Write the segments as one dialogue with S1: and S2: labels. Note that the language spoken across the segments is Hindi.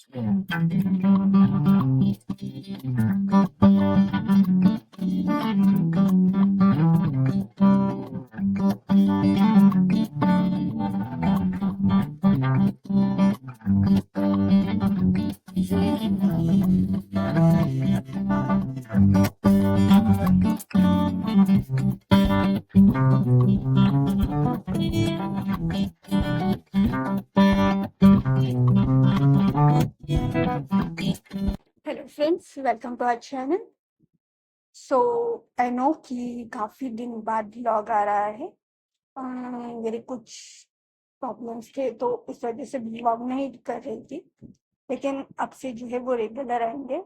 S1: Hello friends, welcome to our channel. So I know कि काफ़ी दिन बाद व्लॉग आ रहा है। मेरे कुछ प्रॉब्लम्स थे तो इस वजह से व्लॉग नहीं कर रही थी, लेकिन अब से जो है वो रेगुलर आएंगे।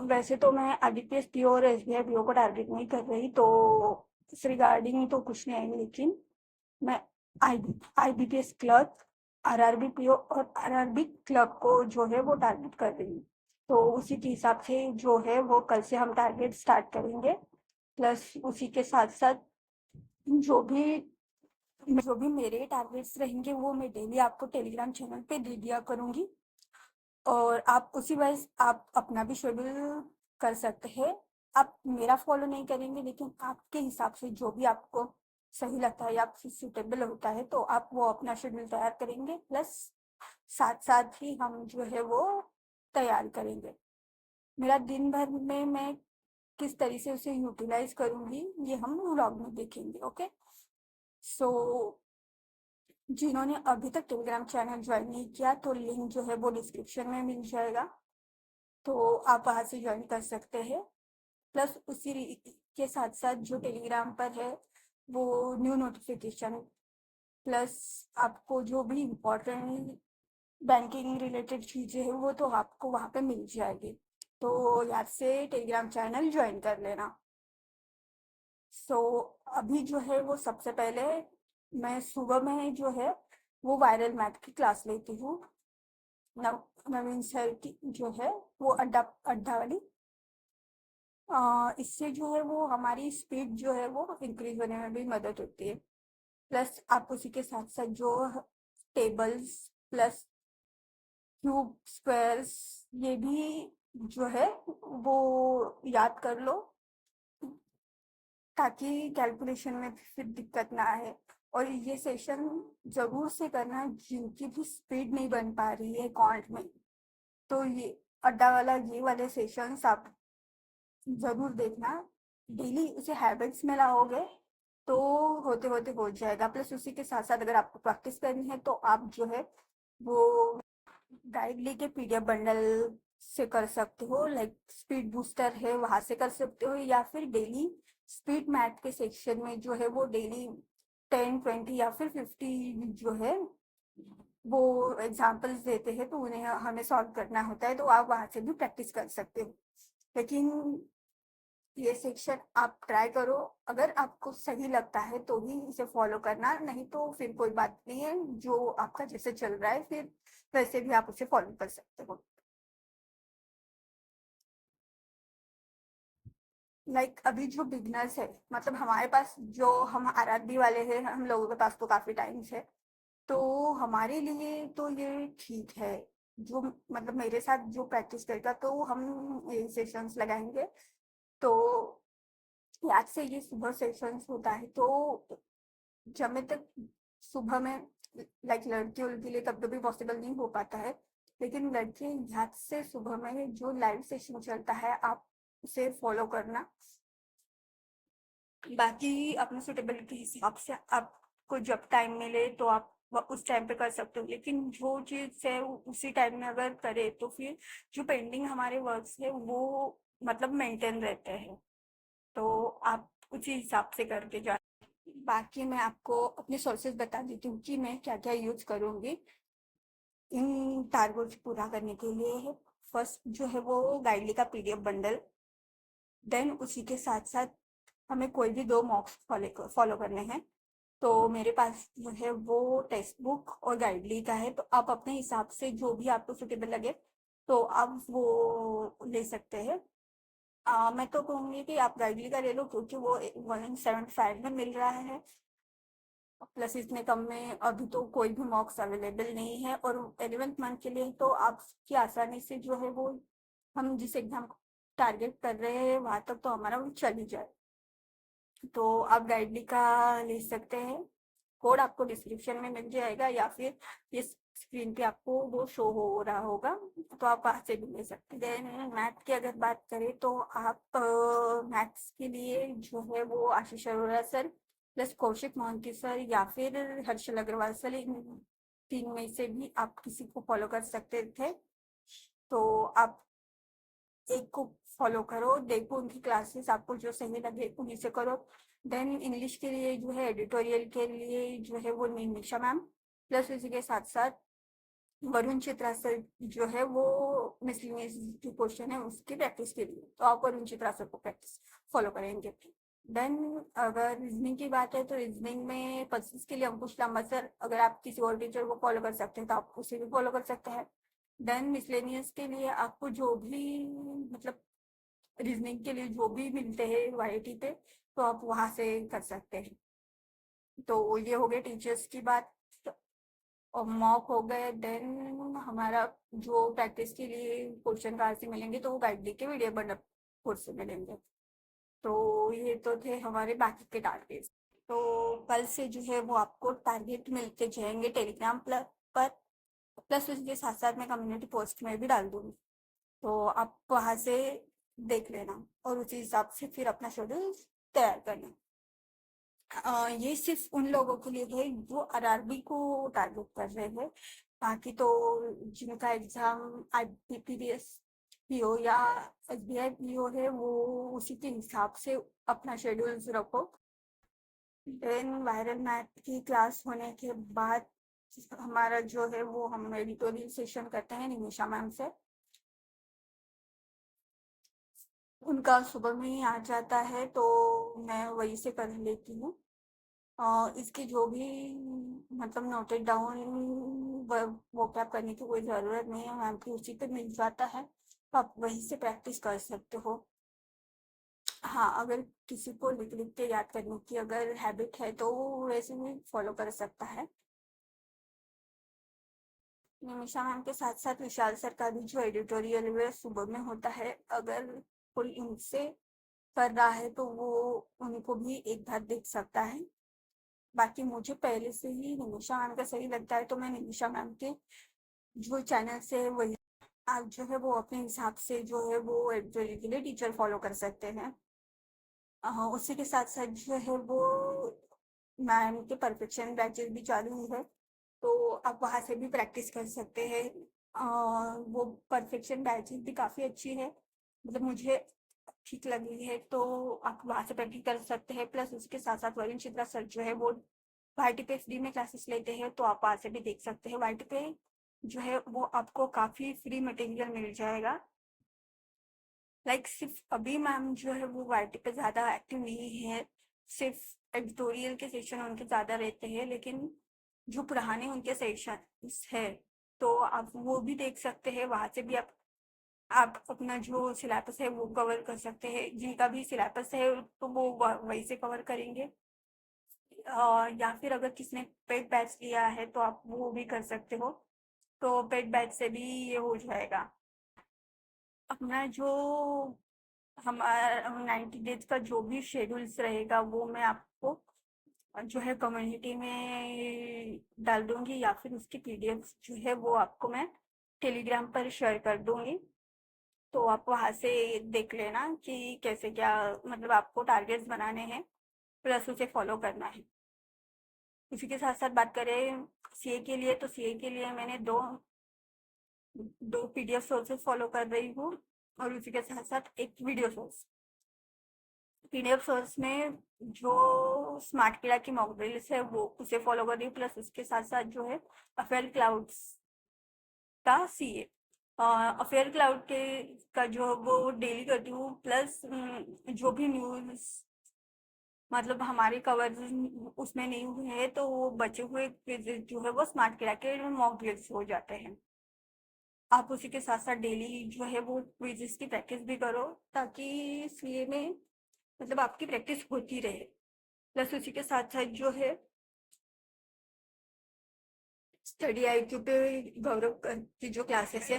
S1: वैसे तो मैं आईबीपीएस पीओ और एसबीआई पीओ को टारगेट नहीं कर रही, तो इस रिगार्डिंग तो कुछ नहीं आएंगे, लेकिन मैं आईबीपीएस क्लर्क, आरआरबी पीओ और आरआरबी क्लर्क को जो है वो टारगेट कर रही हूँ। तो उसी के हिसाब से जो है वो कल से हम टारगेट स्टार्ट करेंगे। प्लस उसी के साथ साथ जो भी जो भी मेरे टारगेट्स रहेंगे वो मैं डेली आपको टेलीग्राम चैनल पे दे दिया करूँगी, और आप उसी वाइज आप अपना भी शेड्यूल कर सकते हैं। आप मेरा फॉलो नहीं करेंगे, लेकिन आपके हिसाब से जो भी आपको सही लगता है या आपसे सूटेबल होता है तो आप वो अपना शेड्यूल तैयार करेंगे। प्लस साथ साथ ही हम जो है वो तैयार करेंगे। मेरा दिन भर में मैं किस तरीके से उसे यूटिलाइज करूंगी ये हम व्लॉग में देखेंगे। ओके, सो जिन्होंने अभी तक टेलीग्राम चैनल ज्वाइन नहीं किया तो लिंक जो है वो डिस्क्रिप्शन में मिल जाएगा, तो आप वहाँ से ज्वाइन कर सकते हैं। प्लस उसी के साथ साथ जो टेलीग्राम पर है वो न्यू नोटिफिकेशन, प्लस आपको जो भी इम्पोर्टेंट बैंकिंग रिलेटेड चीज़ें हैं वो तो आपको वहाँ पे मिल जाएगी। तो याद से टेलीग्राम चैनल ज्वाइन कर लेना। सो अभी जो है वो सबसे पहले मैं सुबह में जो है वो वायरल मैथ की क्लास लेती हूँ। नवीन सर की जो है वो अड्डा अड्डा वाली। इससे जो है वो हमारी स्पीड जो है वो इंक्रीज होने में भी मदद होती है। प्लस आप उसी के साथ साथ जो टेबल्स प्लस क्यूब स्क्वायर्स ये भी जो है वो याद कर लो, ताकि कैलकुलेशन में फिर दिक्कत ना आए। और ये सेशन जरूर से करना जिनकी भी स्पीड नहीं बन पा रही है कॉन्ट में, तो ये अड्डा वाला ये वाले सेशंस आप जरूर देखना। डेली उसे हैबिट्स में लाओगे तो होते होते हो जाएगा। प्लस उसी के साथ साथ अगर आपको प्रैक्टिस करनी है तो आप जो है वो गाइड लेके पीडीएफ बंडल से कर सकते हो, लाइक स्पीड बूस्टर है वहां से कर सकते हो, या फिर डेली स्पीड मैथ के सेक्शन में जो है वो डेली 10, 20 या फिर 50 जो है वो एग्जाम्पल्स देते हैं, तो उन्हें हमें सॉल्व करना होता है, तो आप वहां से भी प्रैक्टिस कर सकते हो। लेकिन ये सेक्शन आप ट्राई करो, अगर आपको सही लगता है तो ही इसे फॉलो करना, नहीं तो फिर कोई बात नहीं है। जो आपका जैसे चल रहा है फिर वैसे भी आप उसे फॉलो कर सकते हो। लाइक अभी जो बिगनर्स है, मतलब हमारे पास जो हम आरआरबी वाले हैं, हम लोगों के पास तो काफी टाइम है, तो हमारे लिए तो ये ठीक है। जो मतलब मेरे साथ जो प्रैक्टिस करेगा तो हम ये सेशंस लगाएंगे। तो याद से ये सुबह सेशंस होता है, तो जब मैं तक सुबह में लाइक लड़कियों के लिए कभी कभी पॉसिबल नहीं हो पाता है, लेकिन लड़के याद से सुबह में जो लाइव सेशन चलता है आप उसे फॉलो करना। बाकी अपने सुटेबल के हिसाब से आपको जब टाइम मिले तो आप उस टाइम पे कर सकते हो, लेकिन जो चीज़ है उसी टाइम में अगर करे तो फिर जो पेंडिंग हमारे वर्क्स है वो मतलब मेंटेन रहते हैं, तो आप उसी हिसाब से करके जा। बाकी मैं आपको अपने सोर्सेज बता देती हूँ कि मैं क्या क्या यूज करूँगी इन टारगेट्स पूरा करने के लिए। फर्स्ट जो है वो गाइडली का पीडीएफ बंडल, देन उसी के साथ साथ हमें कोई भी दो मॉक्स फॉलो करने हैं, तो मेरे पास जो है वो टेक्स्ट बुक और गाइडली का है, तो आप अपने हिसाब से जो भी आपको सुटेबल लगे तो आप वो ले सकते हैं। मैं तो कहूँगी कि आप गाइडली का ले लो, क्योंकि वो 175 में मिल रहा है। प्लस इतने कम में अभी तो कोई भी मॉक्स अवेलेबल नहीं है, और 11th मंथ के लिए तो आपकी आसानी से जो है वो, हम जिस एग्जाम को टारगेट कर रहे हैं वहां तक तो हमारा वो चल ही जाए। तो आप गाइडली का ले सकते हैं। कोड आपको डिस्क्रिप्शन में मिल जाएगा, या फिर इस स्क्रीन पे आपको वो शो हो रहा होगा, तो आप वहाँ से भी ले सकते हैं। देन मैथ की अगर बात करें तो आप मैथ्स के लिए जो है वो Ashish Arora sir plus Kaushik Mohanty sir या फिर हर्षल अग्रवाल सर, इन तीन में से भी आप किसी को फॉलो कर सकते थे। तो आप एक को फॉलो करो, देखो उनकी क्लासेस, आपको जो सही लगे उन्हीं से करो। देन इंग्लिश के लिए जो है एडिटोरियल के लिए जो है वो निमिषा मैम, प्लस इसी के साथ साथ वरुण चित्रा सर जो है वो मिसलिनियस जो क्वेश्चन है उसकी प्रैक्टिस के लिए, तो आप वरुण चित्रा सर को प्रैक्टिस फॉलो करेंगे। देन अगर रीजनिंग की बात है तो रीजनिंग में पच्चीस के लिए अंकुश लांबा सर, अगर आप किसी और टीचर को फॉलो कर सकते हैं तो आप उसे भी फॉलो कर सकते हैं। देन मिसलेनियस के लिए आपको जो भी, मतलब रीजनिंग के लिए जो भी मिलते हैं वाईटी पे, तो आप वहां से कर सकते हैं। तो ये हो गए टीचर्स की बात, और मॉक हो गए। देन हमारा जो प्रैक्टिस के लिए क्वेश्चन कहाँ से मिलेंगे, तो वो गाइड के वीडियो बन कोर्स से मिलेंगे। तो ये तो थे हमारे बाकी के टारगेट्स। तो कल से जो है वो आपको टारगेट मिलते जाएंगे टेलीग्राम पर, प्लस उसके साथ साथ मैं कम्युनिटी पोस्ट में भी डाल दूंगी, तो आप वहां से देख लेना और उसी हिसाब से फिर अपना शेड्यूल तैयार करना। ये सिर्फ उन लोगों के लिए है जो आरआरबी को टारगेट कर रहे हैं। बाकी तो जिनका एग्जाम आईबीपीएस पीओ या एसबीआई पीओ है, वो उसी के हिसाब से अपना शेड्यूल रखो। देन वायरल मैथ की क्लास होने के बाद हमारा जो है वो हम एडिटोरियल सेशन करते हैं निमिषा मैम से। उनका सुबह में ही आ जाता है तो मैं वही से कर लेती हूँ। इसकी जो भी, मतलब नोटेड डाउन वो क्या करने की कोई ज़रूरत नहीं है, मैम की उसी पे मिल जाता है, तो आप वहीं से प्रैक्टिस कर सकते हो। हाँ, अगर किसी को लिख लिख के याद करने की अगर हैबिट है तो वो वैसे भी फॉलो कर सकता है। निमिषा मैम के साथ साथ विशाल सर का भी जो एडिटोरियल है सुबह में होता है, अगर कोई उनसे कर रहा है तो वो उनको भी एक बार देख सकता है। बाकी मुझे पहले से ही निमिषा मैम का सही लगता है, तो मैं निमिषा मैम के जो चैनल से है वही, आप जो है वो अपने हिसाब से जो है वो एडिटोरियल के लिए टीचर फॉलो कर सकते हैं। उसी के साथ साथ जो है वो मैम के परफेक्शन बैचेस भी चालू है, तो आप वहाँ से भी प्रैक्टिस कर सकते हैं। वो परफेक्शन बैचेस भी काफ़ी अच्छी है, मतलब मुझे ठीक लगी है, तो आप वहाँ से प्रैक्टिस कर सकते हैं। प्लस उसके साथ साथ वरुण चित्रा सर जो है वो वाईटी पे फ्री में क्लासेस लेते हैं, तो आप वहाँ से भी देख सकते हैं। वाईटी पे जो है वो आपको काफ़ी फ्री मटेरियल मिल जाएगा। लाइक सिर्फ अभी मैम जो है वो वाईटी पे ज़्यादा एक्टिव नहीं है, सिर्फ एडिटोरियल के सेशन उनके ज़्यादा रहते हैं, लेकिन जो पुराने उनके सेशन है तो आप वो भी देख सकते हैं। वहाँ से भी आप अपना जो सिलेबस है वो कवर कर सकते हैं, जिनका भी सिलेबस है तो वो वही से कवर करेंगे। या फिर अगर किसने पेड बैच लिया है तो आप वो भी कर सकते हो, तो पेड बैच से भी ये हो जाएगा। अपना जो हमारा 90 डेज का जो भी शेड्यूल्स रहेगा वो मैं आपको जो है कम्युनिटी में डाल दूंगी, या फिर उसकी पीडीएफ जो है वो आपको मैं टेलीग्राम पर शेयर कर दूंगी, तो आप वहाँ से देख लेना कि कैसे क्या, मतलब आपको टारगेट्स बनाने हैं प्लस उसे फॉलो करना है। इसी के साथ साथ बात करें सीए के लिए, तो सीए के लिए मैंने दो दो पीडीएफ सोर्सेस फॉलो कर रही हूँ, और उसी के साथ साथ एक वीडियो सोर्स। पीडीएफ सोर्स में जो स्मार्ट किला की मॉक ड्रिल्स है वो उसे फॉलो कर रही हूँ, प्लस उसके साथ साथ जो है अफेयर क्लाउड्स का सीए, अफेयर क्लाउड के का जो वो डेली करती हूँ, प्लस जो भी न्यूज़ मतलब हमारे कवर उसमें नहीं हुए हैं तो वो बचे हुए quizzes जो है वो स्मार्ट किला के मॉक ड्रिल्स हो जाते हैं। आप उसी के साथ साथ डेली जो है वो क्विज़ेस की प्रैक्टिस भी करो, ताकि सीए में मतलब आपकी प्रैक्टिस होती रहे। प्लस उसी के साथ साथ जो है स्टडी आईक्यू पे गौरव की जो क्लासेस है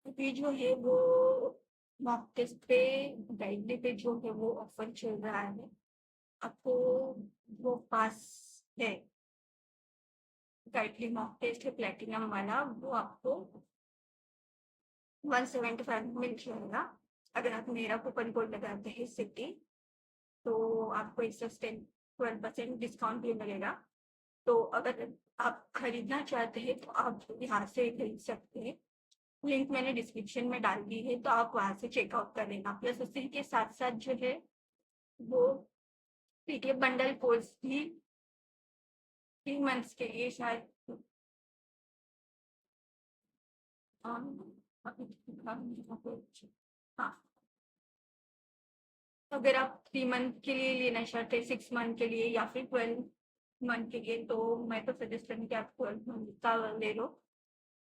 S1: अभी जो है वो मॉक टेस्ट पे गाइड पे जो है वो ऑफर चल रहा है। आपको वो पास है, गाइडली मॉक टेस्ट है प्लेटिनम वाला, वो आपको 175 मिल जाएगा। अगर आप मेरा कूपन कोड लगाते हैं सिटी, तो आपको इससे 10-12% डिस्काउंट भी मिलेगा। तो अगर आप खरीदना चाहते हैं तो आप यहाँ से खरीद सकते हैं। लिंक मैंने डिस्क्रिप्शन में डाल दी है, तो आप वहाँ से चेकआउट कर लेना। प्लस उसी के साथ साथ जो है वो पीडीएफ बंडल कोर्स भी 3 मंथ्स के लिए शायद हाँ, अगर आप 3 मंथ के लिए लेना चाहते हैं, 6 मंथ के लिए या फिर 12 मंथ के लिए, तो मैं तो सजेस्ट करूँगी कि आप 12 मंथ का ले लो।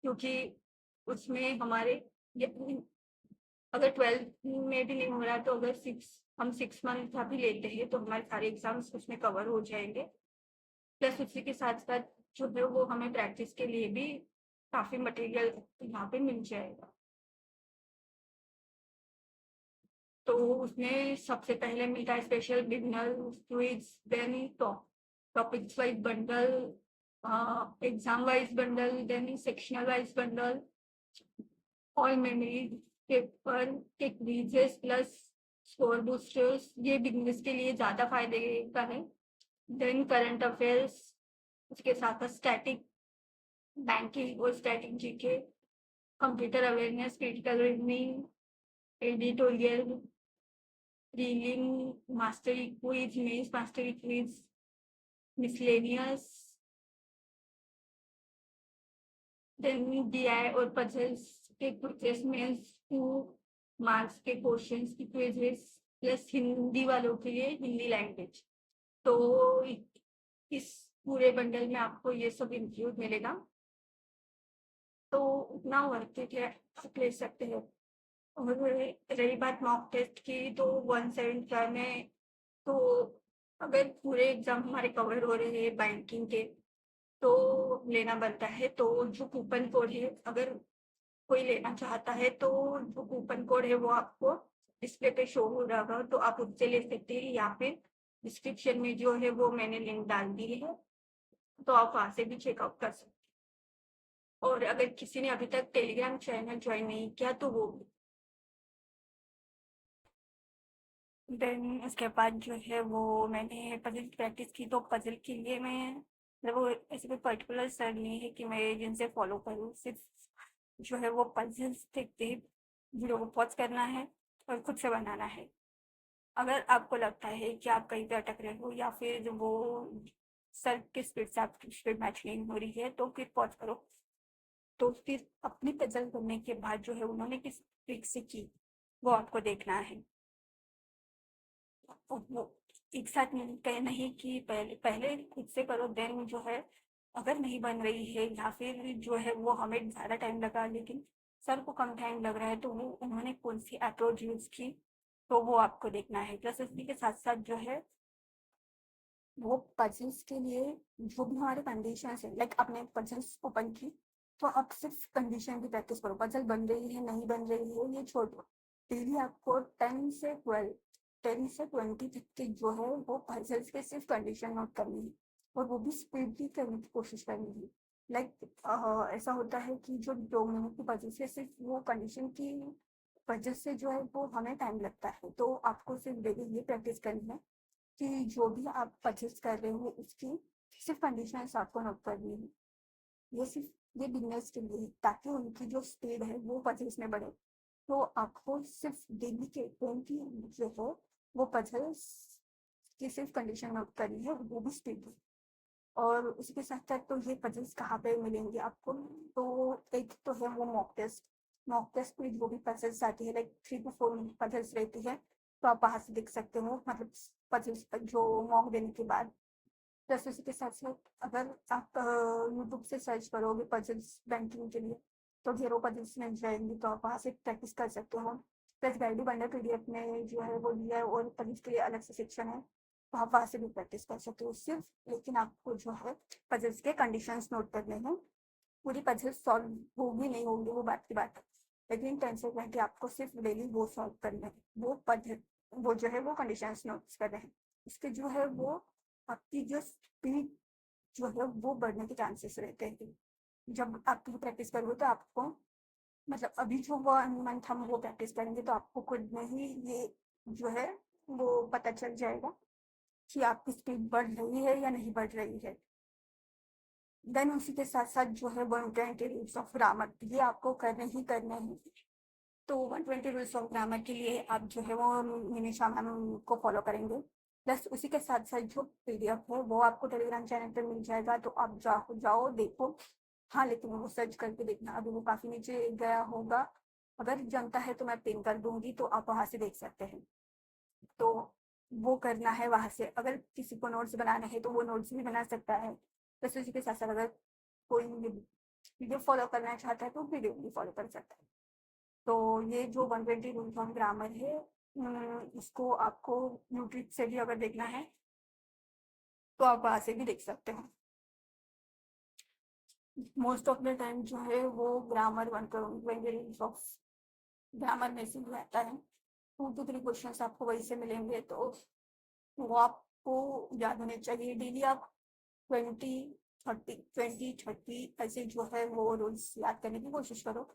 S1: क्योंकि उसमें हमारे अगर 12 में भी नहीं हो रहा, तो अगर 6 मंथ का भी लेते हैं तो हमारे सारे एग्जाम्स उसमें कवर हो जाएंगे। प्लस उसी के साथ साथ जो है वो हमें प्रैक्टिस के लिए भी काफ़ी मटेरियल यहाँ पे मिल जाएगा। तो उसमें सबसे पहले मिलता है special beginner quiz, then topics wise bundle, exam wise bundle, then sectional wise bundle, all memory paper के क्विजेस प्लस स्कोर बूस्टर्स, ये बिगनर्स के लिए ज़्यादा फायदे का है। देन करंट अफेयर्स, उसके साथ साथ स्टैटिक बैंकिंग और static GK, computer awareness, critical reasoning, editorial, reeling mastery quiz, mains mastery quiz, miscellaneous, then DI और पजल्स के क्विजेस, मेंस 2 मार्क्स के क्वेश्चंस की क्विजेस, प्लस हिंदी वालों के लिए हिंदी लैंग्वेज। तो इस पूरे बंडल में आपको ये सब इंक्लूड मिलेगा, तो उतना वर्थ इट है, आप ले सकते हैं। और रही बात मॉक टेस्ट की, तो 175 में, तो अगर पूरे एग्जाम हमारे कवर हो रहे हैं बैंकिंग के, तो लेना बनता है। तो जो कूपन कोड है, अगर कोई लेना चाहता है, तो जो कूपन कोड है वो आपको डिस्प्ले पे शो हो रहा होगा, तो आप उससे ले सकते हैं, या फिर डिस्क्रिप्शन में जो है वो मैंने लिंक डाल दी है, तो आप वहाँ से भी चेकआउट कर सकते हैं। और अगर किसी ने अभी तक टेलीग्राम चैनल ज्वाइन नहीं किया, तो वो देन उसके बाद जो है वो मैंने पजल की प्रैक्टिस की। तो पजल के लिए मैं, मतलब वो ऐसे कोई पर्टिकुलर सर नहीं है कि मैं जिनसे फॉलो करूँ, सिर्फ जो है वो पजल्स देखते ही वीडियो को पॉज करना है और खुद से बनाना है। अगर आपको लगता है कि आप कहीं पे अटक रहे हो, या फिर वो सर की स्पीड से आपकी स्पीड मैच नहीं हो रही है, तो फिर पॉज करो। तो फिर अपनी पजल करने के बाद जो है उन्होंने किस ट्रिक से की, वो आपको देखना है। वो एक साथ कहे नहीं कि पहले पहले खुद से करो, देन जो है अगर नहीं बन रही है, या फिर जो है वो हमें ज़्यादा टाइम लगा लेकिन सर को कम टाइम लग रहा है, तो वो उन्होंने कौन सी अप्रोच यूज़ की, तो वो आपको देखना है। प्लस इसी के साथ साथ जो है वो पजल्स के लिए जो भी हमारे कंडीशन है, लाइक आपने पजल्स ओपन की, तो आप सिर्फ कंडीशन की प्रैक्टिस करो। पजल बन रही है नहीं बन रही है ये छोड़ दो, डेली आपको 10 से 20 तक के जो है वो पजल्स के सिर्फ कंडीशन नोट करनी है, और वो भी स्पीडली करने की कोशिश करनी है। लाइक ऐसा होता है कि जो 2 मिनट की पजल से सिर्फ वो कंडीशन की वजह से जो है वो हमें टाइम लगता है, तो आपको सिर्फ डेली ये प्रैक्टिस करनी है कि जो भी आप परचेज कर रहे हो उसकी सिर्फ कंडीशंस आपको नोट करनी है। ये सिर्फ ये बिगनर्स के लिए है, ताकि उनकी जो स्पीड है वो परचेज में बढ़े। तो आपको सिर्फ डेली के 20 जो है वो पजल्स की सिर्फ कंडीशन नोट करनी है, वो भी स्पीड में। और उसके साथ साथ तो ये पजल्स कहाँ पे मिलेंगे आपको, तो एक तो है वो मॉक टेस्ट। मॉक टेस्ट में जो भी पजल्स आती है, लाइक 3 to 4 पजल्स रहती है, तो आप बाहर से देख सकते हो, मतलब पजल्स जो मॉक देने के बाद। प्लस उसी के साथ साथ अगर आप यूट्यूब से सर्च करोगे पजल्स बैंकिंग के लिए, तो ढेरों पजल्स मिल जाएंगे, तो आप वहाँ से प्रैक्टिस कर सकते हो। प्लस गाइड बंडल पीडीएफ में जो है वो दिया है और पजल्स के लिए अलग से सेक्शन है, तो आप वहाँ से भी प्रैक्टिस कर सकते हो सिर्फ। लेकिन आपको जो है पजल्स के कंडीशंस नोट करने हैं। पूरी पजल सॉल्व होगी नहीं होगी वो बात की बात है, लेकिन टेंशन है कि आपको सिर्फ डेली वो सॉल्व करने हैं, वो पजल वो जो है वो कंडीशंस नोट कर रहे हैं। इसके जो है वो आपकी जो स्पीड जो है वो बढ़ने के चांसेस रहते हैं। जब आप प्रैक्टिस करोगे तो आपको मतलब अभी जो 1 मंथ हम वो प्रैक्टिस करेंगे तो आपको खुद में ही ये जो है वो पता चल जाएगा कि आपकी स्पीड बढ़ रही है या नहीं बढ़ रही है। देन उसी के साथ साथ जो है 120 रूल्स ऑफ ग्रामर ये आपको करने ही करने हैं। तो 120 रूल्स ऑफ ग्रामर के लिए आप जो है वो मिनिशा मैम को फॉलो करेंगे। प्लस उसी के साथ साथ जो पीडीएफ है वो आपको टेलीग्राम चैनल पर मिल जाएगा, तो आप जाओ देखो। हाँ, लेकिन वो सर्च करके देखना, अभी वो काफ़ी नीचे गया होगा। अगर जमता है तो मैं पिन कर दूंगी, तो आप वहाँ से देख सकते हैं। तो वो करना है वहाँ से। अगर किसी को नोट्स बनाने हैं तो वो नोट्स भी बना सकता है। बस उसी के साथ साथ अगर कोई वीडियो फॉलो करना चाहता है तो वीडियो भी फॉलो कर सकता है। तो ये जो 120 रूल्स ऑफ ग्रामर है, इसको आपको यूट्यूब से भी अगर देखना है तो आप वहाँ से भी देख सकते हैं। मोस्ट ऑफ द टाइम जो है वो ग्रामर 120 रूल्स ऑफ ग्रामर में से ही आता है। 2 to 3 क्वेश्चन आपको वहीं से मिलेंगे, तो वो आपको याद होने चाहिए। डेली आप 20 30 20 30 ऐसे जो है वो रूल्स याद करने की कोशिश करो।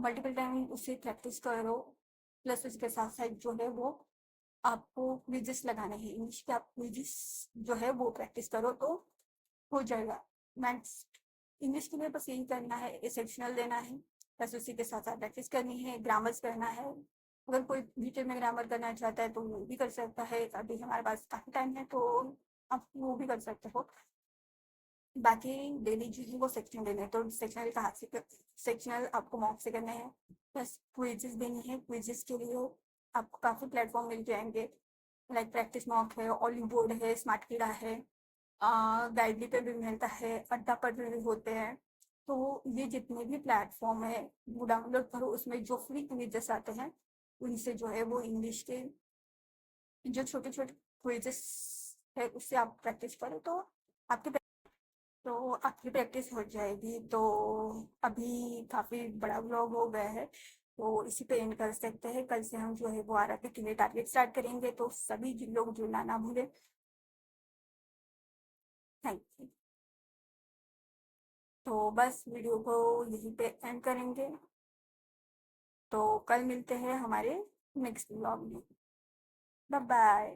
S1: मल्टीपल टाइम उसे प्रैक्टिस करो। प्लस उसके साथ साथ जो है वो आपको क्विजेस लगाने हैं। इंग्लिश के आप क्विजेस जो है वो प्रैक्टिस करो तो हो जाएगा। मैथ्स इंग्लिश के लिए बस यही करना है, एक्सेप्शनल देना है, बस उसी के साथ साथ प्रैक्टिस करनी है, ग्रामर्स करना है। अगर कोई डिटेल में ग्रामर करना चाहता है तो वो भी कर सकता है, अभी हमारे पास काफ़ी टाइम है तो आप वो भी कर सकते हो। बाकी डेली जो है वो सेक्शन देने हैं, तो सेक्शनल कहाँ से सेक्शनल आपको मॉक से करने हैं। प्लस क्विजेस देनी है, क्विजेस के लिए आपको काफ़ी प्लेटफॉर्म मिल जाएंगे, लाइक प्रैक्टिस मॉक है, ऑलिव बोर्ड है, स्मार्ट कीड़ा है, गाइडली पे भी मिलता है, अड्डा पर भी होते हैं। तो ये जितने भी प्लेटफॉर्म है वो डाउनलोड करो, उसमें जो फ्री क्विजेस आते हैं उनसे जो है वो इंग्लिश के जो छोटे छोटे क्विजेस है उससे आप प्रैक्टिस करो, आपकी तो आपकी प्रैक्टिस हो जाएगी। तो अभी काफ़ी बड़ा व्लॉग हो गया है, तो इसी पे एंड कर सकते हैं। कल से हम जो है वो आरआरबी के लिए टारगेट स्टार्ट करेंगे, तो सभी लोग जुड़ना ना भूलें। Thank you. तो बस वीडियो को यहीं पे एंड करेंगे, तो कल मिलते हैं हमारे नेक्स्ट व्लॉग में। Bye bye.